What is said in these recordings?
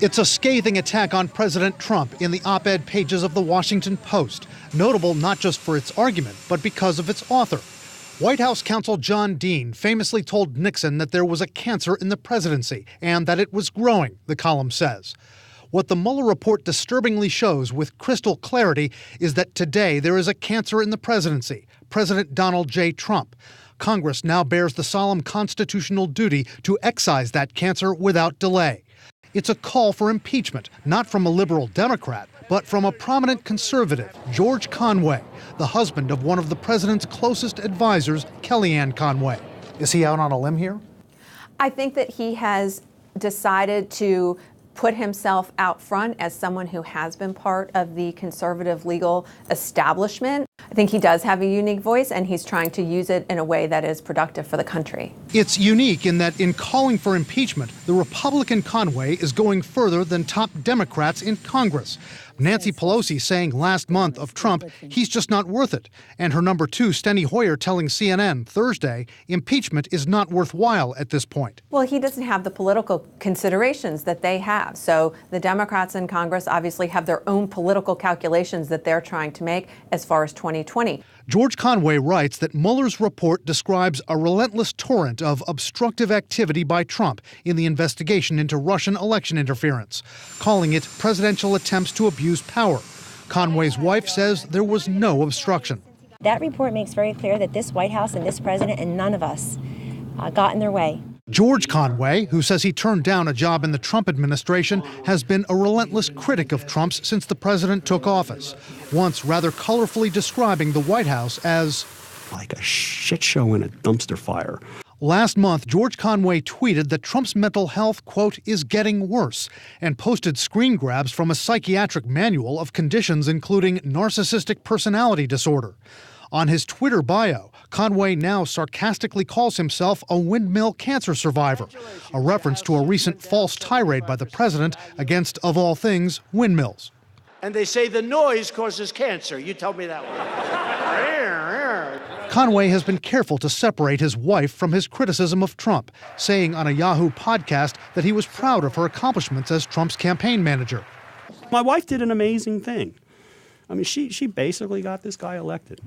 It's a scathing attack on President Trump in the op-ed pages of the Washington Post, notable not just for its argument, but because of its author. White House counsel John Dean famously told Nixon that there was a cancer in the presidency and that it was growing, the column says. What the Mueller report disturbingly shows with crystal clarity is that today there is a cancer in the presidency, President Donald J. Trump. Congress now bears the solemn constitutional duty to excise that cancer without delay. It's a call for impeachment, not from a liberal Democrat, but from a prominent conservative, George Conway, the husband of one of the president's closest advisors, Kellyanne Conway. Is he out on a limb here? I think that he has decided to put himself out front as someone who has been part of the conservative legal establishment. I think he does have a unique voice, and he's trying to use it in a way that is productive for the country. It's unique in that in calling for impeachment, the Republican Conway is going further than top Democrats in Congress. Nancy Pelosi saying last month of Trump, he's just not worth it. And her number two, Steny Hoyer, telling CNN Thursday, impeachment is not worthwhile at this point. Well, he doesn't have the political considerations that they have. So the Democrats in Congress obviously have their own political calculations that they're trying to make as far as 2020. George Conway writes that Mueller's report describes a relentless torrent of obstructive activity by Trump in the investigation into Russian election interference, calling it presidential attempts to abuse power. Conway's wife says there was no obstruction. That report makes very clear that this White House and this president and none of us got in their way. George Conway, who says he turned down a job in the Trump administration, has been a relentless critic of Trump's since the president took office, once rather colorfully describing the White House as like a shit show in a dumpster fire. Last month, George Conway tweeted that Trump's mental health, quote, is getting worse, and posted screen grabs from a psychiatric manual of conditions including narcissistic personality disorder. On his Twitter bio, Conway now sarcastically calls himself a windmill cancer survivor, a reference to a recent false tirade by the president against, of all things, windmills. And they say the noise causes cancer. You told me that one. Conway has been careful to separate his wife from his criticism of Trump, saying on a Yahoo podcast that he was proud of her accomplishments as Trump's campaign manager. My wife did an amazing thing. I mean, she basically got this guy elected.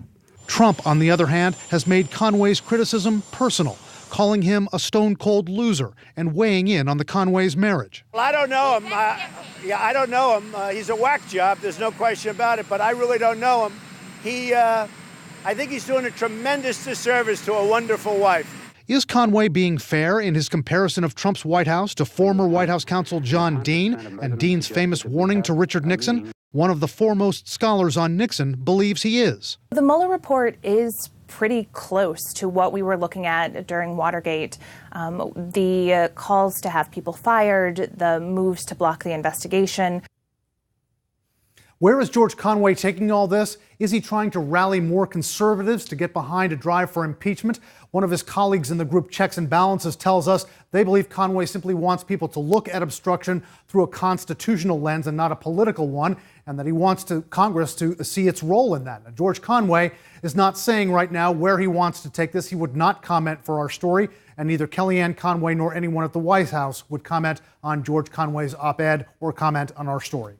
Trump, on the other hand, has made Conway's criticism personal, calling him a stone-cold loser and weighing in on the Conway's marriage. Well, I don't know him. I don't know him. He's a whack job. There's no question about it. But I really don't know him. I think he's doing a tremendous disservice to a wonderful wife. Is Conway being fair in his comparison of Trump's White House to former White House counsel John Dean and Dean's famous warning to Richard Nixon? One of the foremost scholars on Nixon believes he is. The Mueller report is pretty close to what we were looking at during Watergate. The calls to have people fired, the moves to block the investigation. Where is George Conway taking all this? Is he trying to rally more conservatives to get behind a drive for impeachment? One of his colleagues in the group Checks and Balances tells us they believe Conway simply wants people to look at obstruction through a constitutional lens and not a political one, and that he wants Congress to see its role in that. Now, George Conway is not saying right now where he wants to take this. He would not comment for our story, and neither Kellyanne Conway nor anyone at the White House would comment on George Conway's op-ed or comment on our story.